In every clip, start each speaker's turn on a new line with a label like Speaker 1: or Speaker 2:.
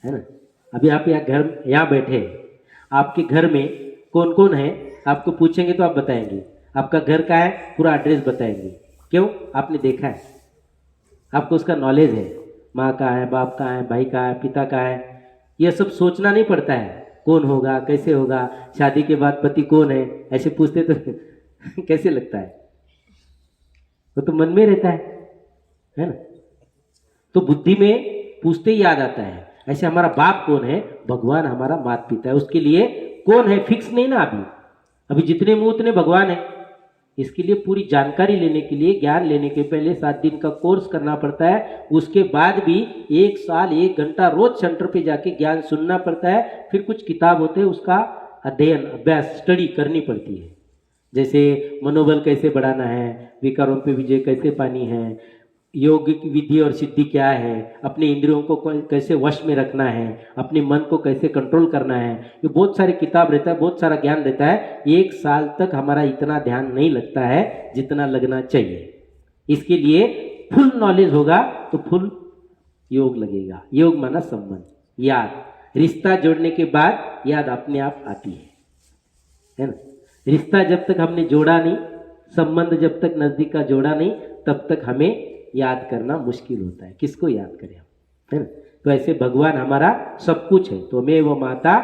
Speaker 1: है ना। अभी आप यहाँ बैठे हैं, आपके घर में कौन कौन है आपको पूछेंगे तो आप बताएंगे, आपका घर का है पूरा एड्रेस बताएंगे। क्यों? आपने देखा है, आपको उसका नॉलेज है, माँ का है, बाप का है, भाई का है, पिता का है। यह सब सोचना नहीं पड़ता है कौन होगा, कैसे होगा, शादी के बाद पति कौन है, ऐसे पूछते तो कैसे लगता है, वो तो मन में रहता है ना। तो बुद्धि में पूछते ही याद आता है। ऐसे हमारा बाप कौन है, भगवान हमारा माता पिता है, उसके लिए कौन है फिक्स नहीं ना। अभी जितने मुंह उतने भगवान है। इसके लिए पूरी जानकारी लेने के लिए, ज्ञान लेने के पहले 7 दिन का कोर्स करना पड़ता है। उसके बाद भी 1 साल 1 घंटा रोज सेंटर पे जाके ज्ञान सुनना पड़ता है। फिर कुछ किताब होते हैं, उसका अध्ययन, अभ्यास, स्टडी करनी पड़ती है। जैसे मनोबल कैसे बढ़ाना है, विकारों पे विजय कैसे पानी है, योग की विधि और सिद्धि क्या है, अपने इंद्रियों को कैसे वश में रखना है, अपने मन को कैसे कंट्रोल करना है, ये बहुत सारी किताब रहता है, बहुत सारा ज्ञान रहता है। 1 साल तक हमारा इतना ध्यान नहीं लगता है जितना लगना चाहिए। इसके लिए फुल नॉलेज होगा तो फुल योग लगेगा। योग माना संबंध, याद, रिश्ता जोड़ने के बाद याद अपने आप आती है ना। रिश्ता जब तक हमने जोड़ा नहीं, संबंध जब तक नजदीक का जोड़ा नहीं, तब तक हमें याद करना मुश्किल होता है। किसको याद करें हम, है ना। तो ऐसे भगवान हमारा सब कुछ है। त्वमेव माता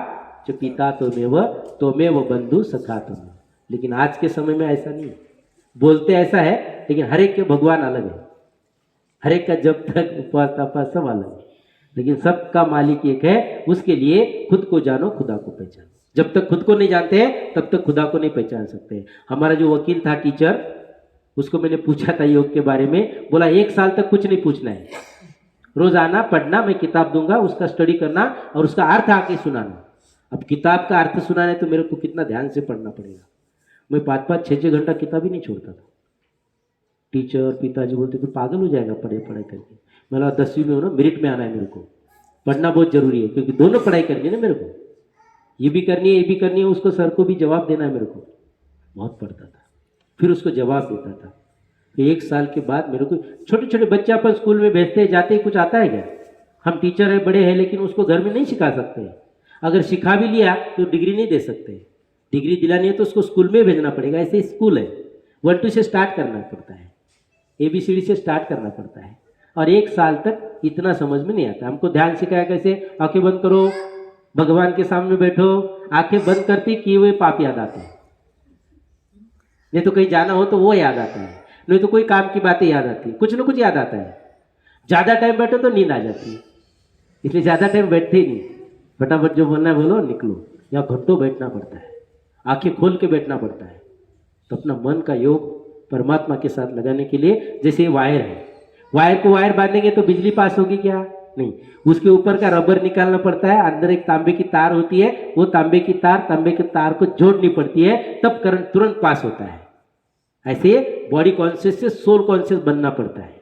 Speaker 1: च पिता त्वमेव बंधु सखा त्वमेव। लेकिन आज के समय में ऐसा नहीं है। बोलते ऐसा है, लेकिन हर एक के भगवान अलग है, हर एक का जब तक उपवास तपास सब अलग है, लेकिन सबका मालिक एक है। उसके लिए खुद को जानो, खुदा को पहचानो। जब तक खुद को नहीं जानते हैं तब तक खुदा को नहीं पहचान सकते। हमारा जो वकील था, टीचर, उसको मैंने पूछा था योग के बारे में, बोला 1 साल तक कुछ नहीं पूछना है, रोज आना, पढ़ना, मैं किताब दूंगा, उसका स्टडी करना और उसका अर्थ आके सुनाना। अब किताब का अर्थ सुनाने तो मेरे को कितना ध्यान से पढ़ना पड़ेगा। मैं 5-5, 6-6 घंटा किताब ही नहीं छोड़ता था। टीचर, पिताजी बोलते तो पागल हो जाएगा पढ़ाई करके। मैं 10वीं में हो ना, मेरिट में आना है, मेरे को पढ़ना बहुत जरूरी है, क्योंकि दोनों पढ़ाई करनी है ना मेरे को, ये भी करनी है, ये भी करनी है, उसको सर को भी जवाब देना है मेरे को। बहुत पढ़ता था, फिर उसको जवाब देता था। फिर 1 साल के बाद मेरे को, छोटे छोटे बच्चे अपन स्कूल में भेजते जाते ही कुछ आता है क्या? हम टीचर है, बड़े हैं, लेकिन उसको घर में नहीं सिखा सकते। अगर सिखा भी लिया तो डिग्री नहीं दे सकते। डिग्री दिलानी है तो उसको स्कूल में भेजना पड़ेगा। ऐसे स्कूल है, 1 2 से स्टार्ट करना पड़ता है, ABCD से स्टार्ट करना पड़ता है। और 1 साल तक इतना समझ में नहीं आता। हमको ध्यान सिखाया कैसे, आंखें बंद करो, भगवान के सामने बैठो, आंखें बंद करती किए हुए पाप याद आते हैं, नहीं तो कहीं जाना हो तो वो याद आता है, नहीं तो कोई काम की बातें याद आती है, कुछ ना कुछ याद आता है। ज्यादा टाइम बैठो तो नींद आ जाती है, इसलिए ज्यादा टाइम बैठते ही नहीं। फटाफट जो बोलना है बोलो, निकलो। या घंटों बैठना पड़ता है, आंखें खोल के बैठना पड़ता है। तो अपना मन का योग परमात्मा के साथ लगाने के लिए, जैसे वायर है, वायर को वायर बांधेंगे तो बिजली पास होगी क्या? नहीं, उसके ऊपर का रबर निकालना पड़ता है, अंदर एक तांबे की तार होती है, वो तांबे की तार को जोड़नी पड़ती है, तब करंट तुरंत पास होता है। ऐसे बॉडी कॉन्शियस से सोल कॉन्शियस बनना पड़ता है।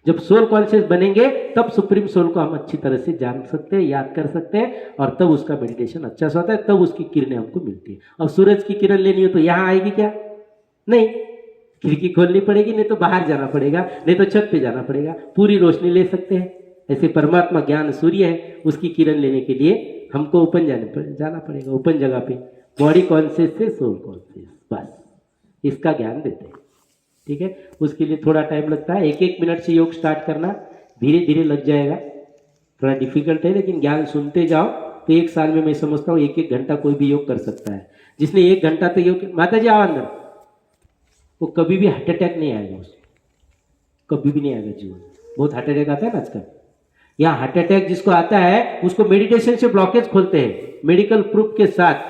Speaker 1: जब सोल कॉन्शियस बनेंगे तब सुप्रीम सोल को हम अच्छी तरह से जान सकते हैं, याद कर सकते हैं, और तब उसका मेडिटेशन अच्छा से होता है, तब उसकी किरणें हमको मिलती है। और सूरज की किरण लेनी हो तो यहाँ आएगी क्या? नहीं, खिड़की खोलनी पड़ेगी, नहीं तो बाहर जाना पड़ेगा, नहीं तो छत पे जाना पड़ेगा, पूरी रोशनी ले सकते हैं। ऐसे परमात्मा ज्ञान सूर्य है, उसकी किरण लेने के लिए हमको ओपन जाना पड़ेगा, ओपन जगह पे, बॉडी कॉन्शियस से सोल कॉन्शियस, बस इसका ज्ञान देते हैं। ठीक है, उसके लिए थोड़ा टाइम लगता है। 1-1 मिनट से योग स्टार्ट करना, धीरे धीरे लग जाएगा। थोड़ा डिफिकल्ट है, लेकिन ज्ञान सुनते जाओ तो 1 साल में मैं समझता हूँ 1-1 घंटा कोई भी योग कर सकता है। जिसने 1 घंटा तो योग, माता जी आओ अंदर, वो कभी भी हार्ट अटैक नहीं आएगा उसको, कभी भी नहीं आएगा जीवन। बहुत हार्ट अटैक आता है ना आजकल। यहाँ हार्ट अटैक जिसको आता है उसको मेडिटेशन से ब्लॉकेज खोलते हैं, मेडिकल प्रूफ के साथ,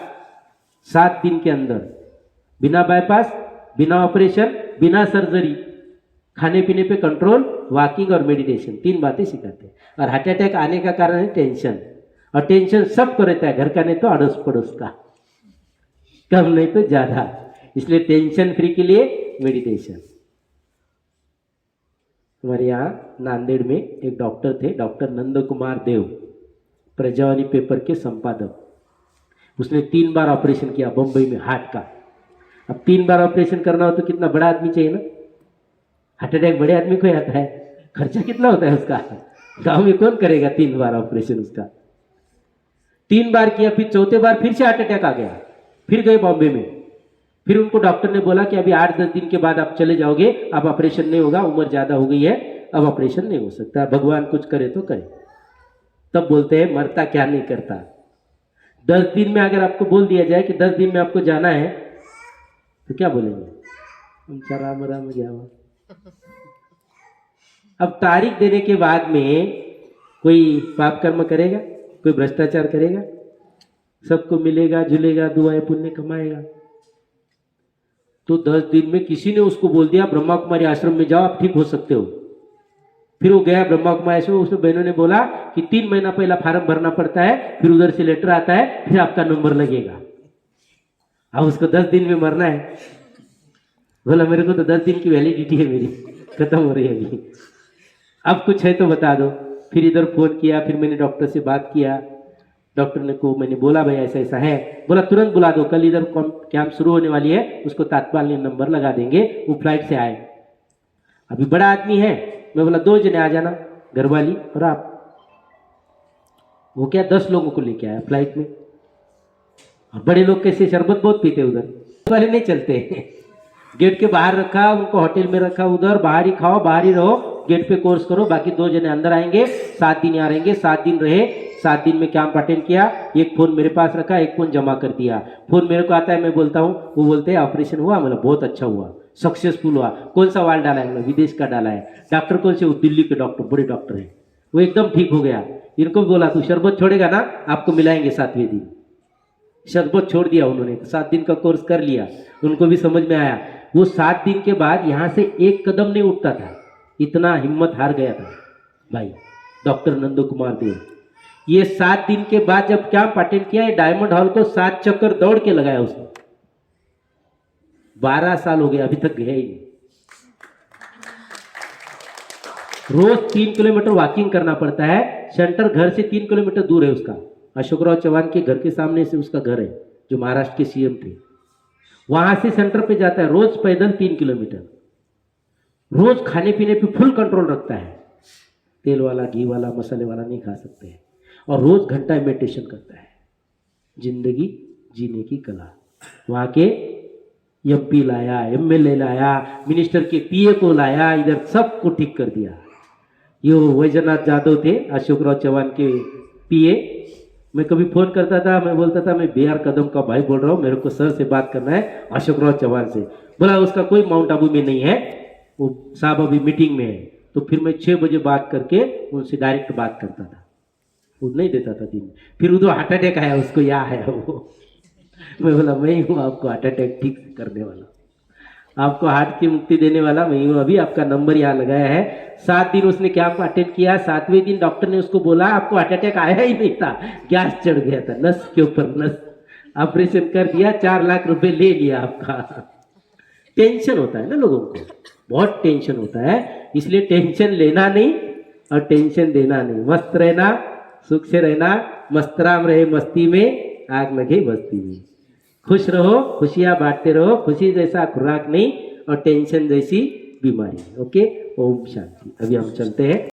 Speaker 1: 7 दिन के अंदर, बिना बाईपास, बिना ऑपरेशन, बिना सर्जरी, खाने पीने पे कंट्रोल, वॉकिंग और मेडिटेशन, 3 बातें सिखाते हैं। और हार्ट अटैक आने का कारण है टेंशन, और टेंशन सबको रहता है, घर का नहीं तो अड़ोस पड़ोस का, कम नहीं तो ज्यादा। इसलिए टेंशन फ्री के लिए मेडिटेशन। हमारे यहाँ नांदेड़ में एक डॉक्टर थे, डॉक्टर नंद कुमार देव, प्रजावाणी पेपर के संपादक। उसने 3 बार ऑपरेशन किया बम्बई में हार्ट का। अब 3 बार ऑपरेशन करना हो तो कितना बड़ा आदमी चाहिए ना। हार्ट अटैक बड़े आदमी को आता है, खर्चा कितना होता है उसका, गांव में कौन करेगा 3 बार ऑपरेशन उसका? 3 बार किया, फिर चौथे बार फिर से हार्ट अटैक आ गया, फिर गए बॉम्बे में। फिर उनको डॉक्टर ने बोला कि अभी 8-10 दिन के बाद आप चले जाओगे, अब ऑपरेशन नहीं होगा, उम्र ज्यादा हो गई है, अब ऑपरेशन नहीं हो सकता, भगवान कुछ करे तो करे। तब बोलते हैं मरता क्या नहीं करता। 10 दिन में अगर आपको बोल दिया जाए कि 10 दिन में आपको जाना है, तो क्या बोलेंगे? राम राम जावा। अब तारीख देने के बाद में कोई पाप कर्म करेगा, कोई भ्रष्टाचार करेगा? सबको मिलेगा जुलेगा, दुआएं पुण्य कमाएगा। तो 10 दिन में किसी ने उसको बोल दिया ब्रह्मा कुमारी आश्रम में जाओ, आप ठीक हो सकते हो। फिर वो गया ब्रह्मा कुमारी आश्रम, उसमें बहनों ने बोला कि 3 महीना पहला फार्म भरना पड़ता है, फिर उधर से लेटर आता है, फिर आपका नंबर लगेगा। अब उसको 10 दिन में मरना है। बोला मेरे को तो 10 दिन की वैलिडिटी है, मेरी खत्म हो रही है अभी, अब कुछ है तो बता दो। फिर इधर फोन किया, फिर मैंने डॉक्टर से बात किया। डॉक्टर ने को मैंने बोला भाई ऐसा ऐसा है। बोला तुरंत बुला दो, कल इधर कैंप शुरू होने वाली है, उसको तात्काल नंबर लगा देंगे, वो फ्लाइट से आए। अभी बड़ा आदमी है। मैं बोला 2 जने आ जाना, घरवाली और आप। वो क्या 10 लोगों को लेके आया फ्लाइट में। और बड़े लोग कैसे शरबत बहुत पीते उधर वाले नहीं चलते। गेट के बाहर रखा, उनको होटल में रखा, उधर बाहर ही खाओ, बाहर ही रहो, गेट पे कोर्स करो। बाकी 2 जने अंदर आएंगे, 7 दिन यहाँ रहेंगे। 7 दिन रहे, 7 दिन में कैंप अटेंड किया। एक फोन मेरे पास रखा, एक फोन जमा कर दिया। फोन मेरे को आता है, मैं बोलता हूँ, वो बोलते हैं ऑपरेशन हुआ? मतलब बहुत अच्छा हुआ, सक्सेसफुल हुआ। कौन सा वाल डाला है? विदेश का डाला है। डॉक्टर कौन से? दिल्ली के डॉक्टर, बड़े डॉक्टर है। वो एकदम ठीक हो गया। इनको बोला तू शरबत छोड़ेगा ना, आपको मिलाएंगे 7वें दिन। शरबत छोड़ दिया उन्होंने, 7 दिन का कोर्स कर लिया। उनको भी समझ में आया। वो 7 दिन के बाद यहाँ से एक कदम नहीं उठता था, इतना हिम्मत हार गया था भाई डॉक्टर नंदू कुमार देव। ये 7 दिन के बाद जब कैंप अटेंड किया, डायमंड हॉल को 7 चक्कर दौड़ के लगाया उसने। 12 साल हो गए, अभी तक गया ही नहीं। रोज 3 किलोमीटर वॉकिंग करना पड़ता है। सेंटर घर से 3 किलोमीटर दूर है उसका। अशोकराव चौहान के घर के सामने से उसका घर है, जो महाराष्ट्र के सीएम थे। वहां से सेंटर पे जाता है रोज पैदल 3 किलोमीटर। रोज खाने पीने पे फुल कंट्रोल रखता है, तेल वाला, घी वाला, मसाले वाला नहीं खा सकते हैं। और रोज घंटा मेडिटेशन करता है। जिंदगी जीने की कला। वहां के एमपी लाया, एमएलए लाया, मिनिस्टर के पीए को लाया, इधर सबको ठीक कर दिया। ये वैजनाथ जाधव थे, अशोकराव चौहान के पीए। मैं कभी फोन करता था, मैं बोलता था मैं BR कदम का भाई बोल रहा हूँ, मेरे को सर से बात करना है अशोकराव चौहान से। बोला उसका कोई माउंट आबू में नहीं है, वो साहब अभी मीटिंग में है। तो फिर मैं 6 बजे बात करके उनसे डायरेक्ट बात करता था, वो नहीं देता था दिन में। फिर उधर हार्ट अटैक आया उसको, यहाँ आया वो। मैं बोला मैं ही हूँ आपको हार्ट अटैक ठीक करने वाला, आपको हार्ट की मुक्ति देने वाला मैं ही हूँ। अभी आपका नंबर यहाँ लगाया है। 7 दिन उसने कैंप अटेंड किया। 7वें दिन डॉक्टर ने उसको बोला आपको हार्ट अटैक आया ही नहीं था, गैस चढ़ गया था नस के ऊपर नस। ऑपरेशन कर दिया, 4 लाख रुपए ले लिया आपका। टेंशन होता है ना लोगों को, बहुत टेंशन होता है। इसलिए टेंशन लेना नहीं और टेंशन देना नहीं। मस्त रहना, सुख से रहना, मस्तराम रहे मस्ती में, आग लगे बस्ती में। खुश रहो, खुशियां बांटते रहो। खुशी जैसा खुराक नहीं और टेंशन जैसी बीमारी। ओके, ओम शांति। अभी हम चलते हैं।